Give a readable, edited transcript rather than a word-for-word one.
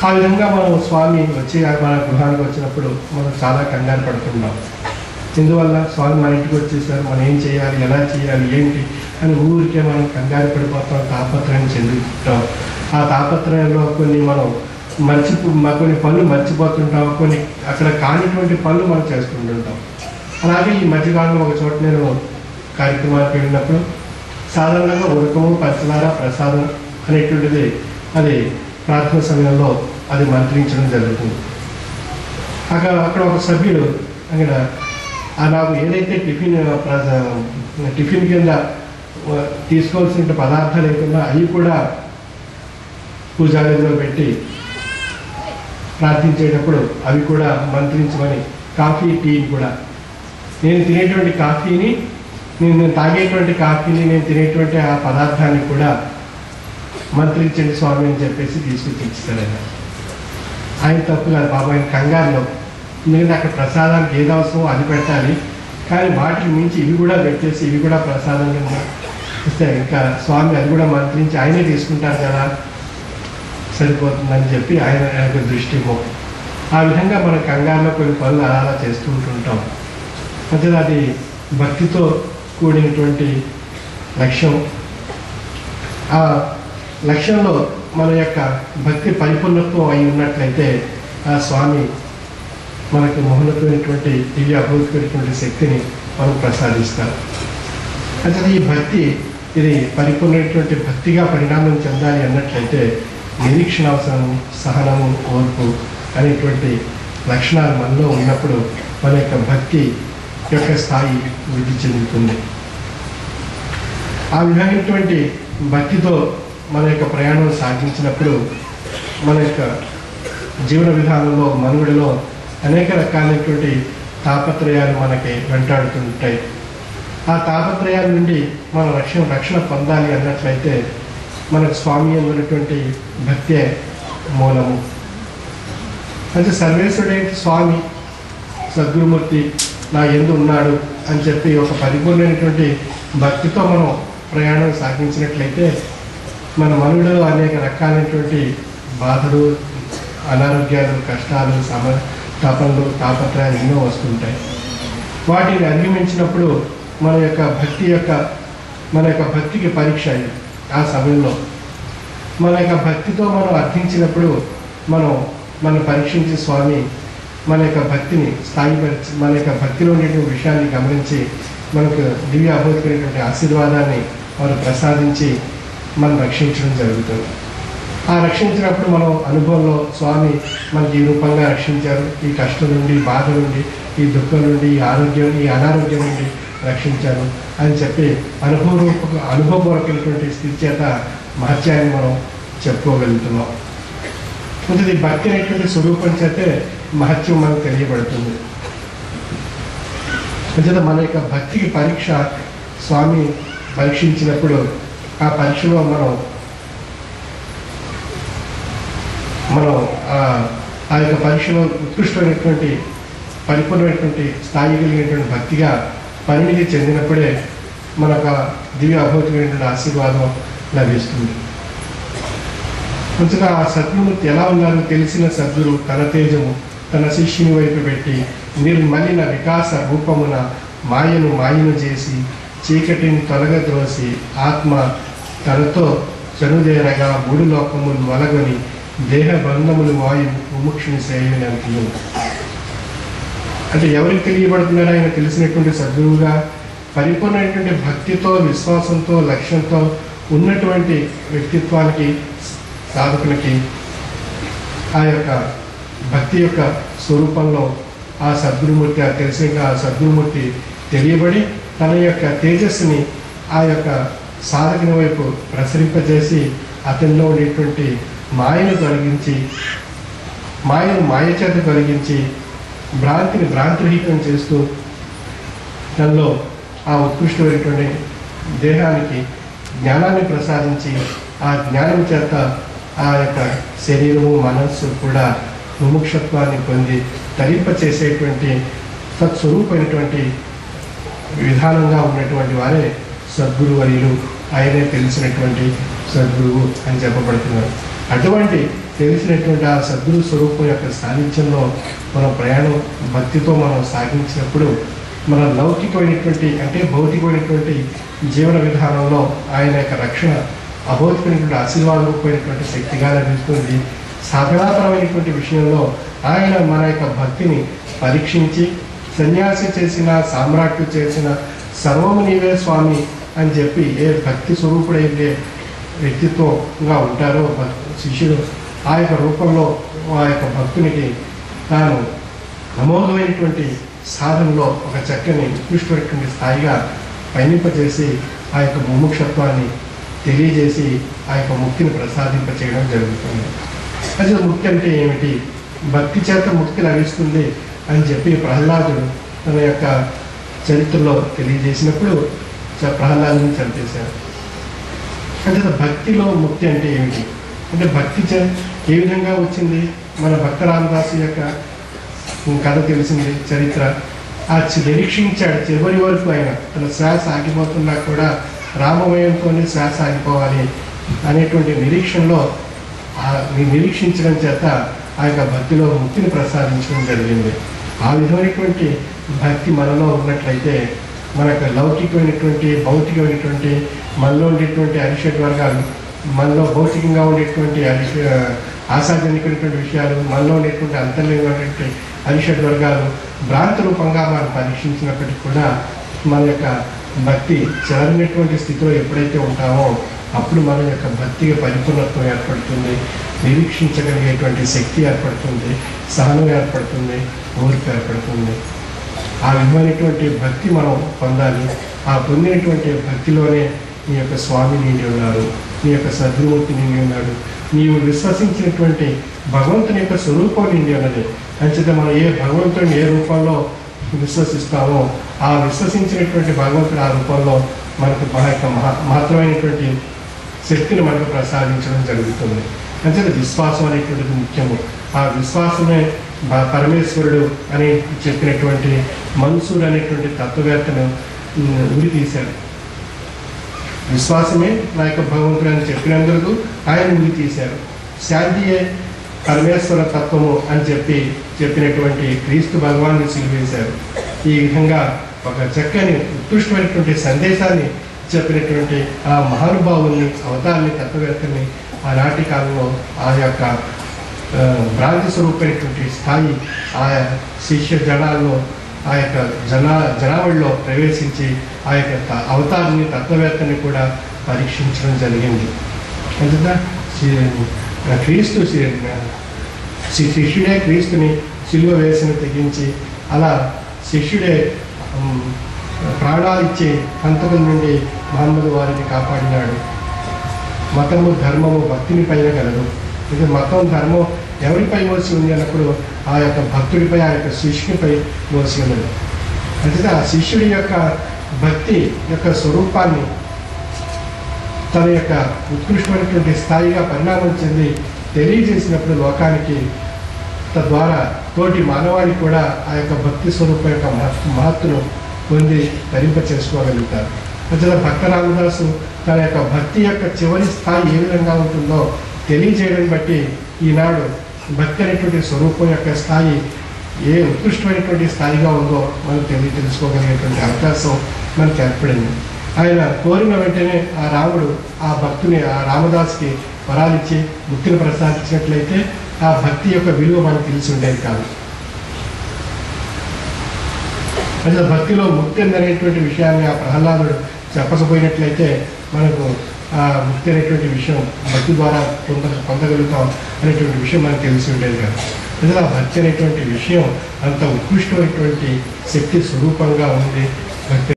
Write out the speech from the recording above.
ఆ విధంగా మనం స్వామి వచ్చి మన గృహానికి వచ్చినప్పుడు మనం చాలా కంగారు పడుతున్నాం. ఇందువల్ల స్వామి మన ఇంటికి వచ్చేసారు, మనం ఏం చేయాలి, ఎలా చేయాలి, ఏంటి అని ఊరికే మనం కంగారు పడిపోతాం, తాపత్రయం చెందుతుంటాం. ఆ తాపత్రయంలో కొన్ని మనం కొన్ని పనులు మర్చిపోతుంటాం, కొన్ని అక్కడ కానిటువంటి పనులు మనం చేసుకుంటుంటాం. అలాగే ఈ మధ్యకాలంలో ఒక చోట నేను కార్యక్రమానికి వెళ్ళినప్పుడు సాధారణంగా ఉరకము, పంచదార, ప్రసాదం అనేటువంటిది అది ప్రార్థన సమయంలో అది మంత్రించడం జరుగుతుంది. అక్కడ ఒక సభ్యుడు అక్కడ నాకు ఏదైతే టిఫిన్ కింద తీసుకోవాల్సిన పదార్థాలు ఏమన్నా అవి కూడా పూజాగదిలో పెట్టి ప్రార్థించేటప్పుడు అవి కూడా మంత్రించమని, కాఫీ, టీని కూడా నేను తినేటువంటి కాఫీని, నేను తాగేటువంటి కాఫీని, నేను తినేటువంటి ఆ పదార్థాన్ని కూడా మంత్రించండి స్వామి అని చెప్పేసి తీసుకొచ్చి ఇచ్చారు. ఆయన తప్పు కాదు బాబు, ఆయన కంగారులో. ఎందుకంటే అక్కడ ప్రసాదానికి ఏది అవసరమో అది పెట్టాలి, కానీ వాటికి మించి ఇవి కూడా పెట్టేసి ఇవి కూడా ప్రసాదం కింద ఇస్తే ఇంకా స్వామి అది కూడా మంత్రించి ఆయనే తీసుకుంటారు కదా, సరిపోతుందని చెప్పి ఆయన దృష్టి. ఆ విధంగా మన కంగారులో కొన్ని పనులు అలా చేస్తూ ఉంటుంటాం. అంటే అది భక్తితో కూడినటువంటి లక్ష్యం. ఆ లక్ష్యంలో మన యొక్క భక్తి పరిపూర్ణత్వం అయి ఉన్నట్లయితే ఆ స్వామి మనకు మహోన్నతమైనటువంటి దివ్య అభూతమైనటువంటి శక్తిని మనం ప్రసాదిస్తారు. అంటే ఈ భక్తి ఇది పరిపూర్ణమైనటువంటి భక్తిగా పరిణామం చెందాలి అన్నట్లయితే నిరీక్షణ అవసరము, సహనము, ఓర్పు అనేటువంటి లక్షణాలు మనలో ఉన్నప్పుడు మన యొక్క భక్తి యొక్క స్థాయి వృద్ధి చెందుతుంది. ఆ విధమైనటువంటి భక్తితో మన యొక్క ప్రయాణం సాగించినప్పుడు మన యొక్క జీవన విధానంలో, మనుగడలో అనేక రకాలైనటువంటి తాపత్రయాలు మనకి వెంటాడుతుంటాయి. ఆ తాపత్రయాల నుండి మన రక్షణ పొందాలి అన్నట్లయితే మనకు స్వామి అన్నటువంటి భక్తే మూలము. అంటే సర్వేశ్వరుడైన స్వామి సద్గురుమూర్తి నా యందు ఉన్నాడు అని చెప్పి ఒక పరిపూర్ణమైనటువంటి భక్తితో మనం ప్రయాణం సాగించినట్లయితే మన మనుగడలో అనేక రకాలైనటువంటి బాధలు, అనారోగ్యాలు, కష్టాలు, తపనలు, తాపత్రయాలు ఎన్నో వస్తుంటాయి. వాటిని అధిగమించినప్పుడు మన యొక్క భక్తికి పరీక్ష అయింది. ఆ సమయంలో మన యొక్క భక్తితో మనం అర్థించినప్పుడు మనం పరీక్షించి స్వామి మన యొక్క భక్తిని స్థాయిపరిచి మన యొక్క భక్తిలో ఉండేటువంటి విషయాన్ని గమనించి మనకు దివ్య అభూతమైనటువంటి ఆశీర్వాదాన్ని వారు ప్రసాదించి మనం రక్షించడం జరుగుతుంది. ఆ రక్షించినప్పుడు మనం అనుభవంలో స్వామి మనకి ఈ రూపంగా రక్షించారు, ఈ కష్టం నుండి, బాధ నుండి, ఈ దుఃఖం నుండి, ఈ అనారోగ్యం నుండి రక్షించారు అని చెప్పి అనుభవపూర్వకమైనటువంటి స్థితి చేత మహత్యాన్ని మనం చెప్పుకోగలుగుతున్నాం. అంటే ఈ భక్తి అనేటువంటి స్వరూపం చేతే మహత్యం మనకు తెలియబడుతుంది. అంటే మన యొక్క భక్తికి పరీక్ష స్వామి పరీక్షించినప్పుడు ఆ పరీక్షలో మనం ఆ యొక్క పరీక్షలో ఉత్కృష్టమైనటువంటి పరిపూర్ణమైనటువంటి స్థాయి కలిగినటువంటి భక్తిగా పరిణితి చెందినప్పుడే మనకు దివ్య అభూతమైనటువంటి ఆశీర్వాదం లభిస్తుంది. కొంచెంగా ఆ సద్గురుమూర్తి ఎలా ఉన్నారో తెలిసిన సద్గురు తన తేజము తన శిష్యుని వైపు పెట్టి నిర్మలిన వికాస రూపమున మాయను చేసి చీకటిని తొలగద్రోసి ఆత్మ తనతో చనుదేరగా 3 లోకములు వలగొని దేహ బంధములు వాయువు ముముక్షుని సేయని అంటున్నాడు. అంటే ఎవరికి తెలియబడుతున్నారో ఆయన తెలిసినటువంటి సద్గురువుగా పరిపూర్ణమైనటువంటి భక్తితో, విశ్వాసంతో, లక్ష్యంతో ఉన్నటువంటి వ్యక్తిత్వానికి, సాధకులకి ఆ యొక్క భక్తి యొక్క స్వరూపంలో ఆ సద్గురుమూర్తి ఆ సద్గురుమూర్తి తెలియబడి తన యొక్క తేజస్సుని ఆ యొక్క సాధకుని వైపు ప్రసరింపజేసి అతనిలో ఉండేటువంటి మాయను తొలగించి, మాయ చేత తొలగించి భ్రాంతిని భ్రాంతిరహితం చేస్తూ తనలో ఆ ఉత్కృష్టమైనటువంటి దేహానికి జ్ఞానాన్ని ప్రసాదించి ఆ జ్ఞానం చేత ఆ యొక్క శరీరము, మనస్సు కూడా ముముక్షత్వాన్ని పొంది తరింపచేసేటువంటి సత్స్వరూపమైనటువంటి విధానంగా ఉన్నటువంటి వారే సద్గురువర్యులు ఆయనే తెలిసినటువంటి సద్గురువు అని చెప్పబడుతున్నారు. అటువంటి తెలిసినటువంటి ఆ సద్గురు స్వరూపం యొక్క సాన్నిధ్యంలో మనం ప్రయాణం భక్తితో మనం సాగించినప్పుడు మన లౌకికమైనటువంటి అంటే భౌతికమైనటువంటి జీవన విధానంలో ఆయన యొక్క రక్షణ అభౌతికమైనటువంటి ఆశీర్వాదమైనటువంటి శక్తిగా లభిస్తుంది. సాధనాపరమైనటువంటి విషయంలో ఆయన మన యొక్క భక్తిని పరీక్షించి సన్యాసి చేసిన సామ్రాట్టు చేసిన సర్వము నీవే స్వామి అని చెప్పి ఏ భక్తి స్వరూపుడైతే వ్యక్తిత్వంగా ఉంటారో శిష్యుడు ఆ యొక్క రూపంలో ఆ యొక్క భక్తునికి తాను అమోఘమైనటువంటి సాధనలో ఒక చక్కని ఉత్కృష్టమైనటువంటి స్థాయిగా పయనింపజేసి ఆ యొక్క ముముక్షత్వాన్ని తెలియజేసి ఆ యొక్క ముక్తిని ప్రసాదింపచేయడం జరుగుతుంది. అసలు ముక్తి అంటే ఏమిటి? భక్తి చేత ముక్తి లభిస్తుంది అని చెప్పి ప్రహ్లాదుడు తన యొక్క చరిత్రలో తెలియజేసినప్పుడు ప్రహ్లాదుని చంపేశారు. అంటే భక్తిలో ముక్తి అంటే ఏమిటి? అంటే భక్తి ఏ విధంగా వచ్చింది? మన భక్త రామదాసు యొక్క కథ తెలిసింది, చరిత్ర. ఆ నిరీక్షించాడు చివరి వరకు. ఆయన తన శ్వాస ఆగిపోతున్నా కూడా రామమయంతోనే శ్వాస ఆగిపోవాలి అనేటువంటి నిరీక్షణలో నిరీక్షించడం చేత ఆ యొక్క భక్తిలో ముక్తిని ప్రసాదించడం జరిగింది. ఆ విధమైనటువంటి భక్తి మనలో ఉన్నట్లయితే మనకు లౌకికమైనటువంటి భౌతికమైనటువంటి మనలో ఉండేటువంటి అరిషడ్ వర్గాలు, మనలో భౌతికంగా ఉండేటువంటి ఆశాజనకమైనటువంటి విషయాలు, మనలో ఉండేటువంటి అంతర్లీనమైనటువంటి అరిషడ్ వర్గాలు భ్రాంతి రూపంగా మనం పరీక్షించినప్పటికీ కూడా మన యొక్క భక్తి చెలరినటువంటి స్థితిలో ఎప్పుడైతే ఉంటామో అప్పుడు మన యొక్క భక్తికి పరిపూర్ణత్వం ఏర్పడుతుంది, నిరీక్షించగలిగేటువంటి శక్తి ఏర్పడుతుంది, సహనం ఏర్పడుతుంది, ఓర్పు ఏర్పడుతుంది. ఆ విధమైనటువంటి భక్తి మనం పొందాలి. ఆ పొందినటువంటి భక్తిలోనే నీ యొక్క స్వామి నిండి ఉన్నారు, నీ యొక్క సద్గురుమూర్తి నిండి ఉన్నాడు, నీవు విశ్వసించినటువంటి భగవంతుని యొక్క స్వరూపం నిండి ఉన్నది. అంచేత మనం ఏ భగవంతుని ఏ రూపంలో విశ్వసిస్తామో ఆ విశ్వసించినటువంటి భగవంతుడు ఆ రూపంలో మనకు మహత్తరమైనటువంటి శక్తిని మనకు ప్రసాదించడం జరుగుతుంది. అంచేత విశ్వాసం అనేటువంటిది ముఖ్యము. ఆ విశ్వాసమే పరమేశ్వరుడు అని చెప్పినటువంటి మన్సూర్ అనేటువంటి తత్వవేత్తను ఉరి తీశాడు. విశ్వాసమే నా యొక్క భగవంతుడు అని చెప్పినందుకు ఆయన ఉరి తీశారు. శాంతియే పరమేశ్వర తత్వము అని చెప్పినటువంటి క్రీస్తు భగవాన్ని సిలువేశారు. ఈ విధంగా ఒక చక్కని ఉత్కృష్టమైనటువంటి సందేశాన్ని చెప్పినటువంటి ఆ మహానుభావుల్ని అవతారాన్ని తత్వవేత్తల్ని ఆనాటి కాలంలో ఆ యొక్క భ్రాంతి స్వరూపమైనటువంటి స్థాయి ఆ శిష్య జనాల్లో ఆ యొక్క జనావళిలో ప్రవేశించి ఆ యొక్క అవతారాన్ని తత్వవేత్తని కూడా పరీక్షించడం జరిగింది. అందుక క్రీస్తు శిష్యుడే క్రీస్తుని సిలువ వేసిన తెగించి అలా శిష్యుడే ప్రాణాలు ఇచ్చే హంతకుల నుండి మహమ్మదు వారిని కాపాడినాడు. మతము ధర్మము భక్తిని పైన కలదు. ఇది మతం ధర్మం ఎవరిపై మోసి ఉంది అన్నప్పుడు ఆ యొక్క భక్తుడిపై ఆ యొక్క శిష్యునిపై మోసి ఉన్నది. అంటే ఆ శిష్యుడి యొక్క భక్తి యొక్క స్వరూపాన్ని తన యొక్క ఉత్కృష్టమైనటువంటి స్థాయిగా పరిణామం చెంది తెలియజేసినప్పుడు లోకానికి తద్వారా తోటి మానవాళికి కూడా ఆ యొక్క భక్తి స్వరూపం యొక్క మహత్తును పొంది ధరింప చేసుకోగలుగుతారు. ప్రజల భక్త రామదాసు తన యొక్క భక్తి యొక్క చివరి స్థాయి ఏ విధంగా ఉంటుందో తెలియజేయడం బట్టి ఈనాడు భక్తి అనేటువంటి స్వరూపం యొక్క స్థాయి ఏ ఉత్కృష్టమైనటువంటి స్థాయిగా ఉందో మనం తెలుసుకోగలిగేటువంటి అవకాశం మనకు ఏర్పడింది. ఆయన కోరిన వెంటనే ఆ రాముడు ఆ భక్తుని ఆ రామదాస్కి వరాలిచ్చి ముక్తిని ప్రసాదించినట్లయితే ఆ భక్తి యొక్క విలువ మనకు తెలిసి ఉండేది కాదు. అసలు భక్తిలో ముక్తి అనేటువంటి విషయాన్ని ఆ ప్రహ్లాదుడు చెప్పకపోయినట్లయితే మనకు ఆ ముక్తి అనేటువంటి విషయం భక్తి ద్వారా పొందగలుగుతాం అనేటువంటి విషయం మనకు తెలిసి ఉండేది కాదు. అసలు ఆ భక్తి అనేటువంటి విషయం అంత ఉత్కృష్టమైనటువంటి శక్తి స్వరూపంగా ఉంది. భక్తి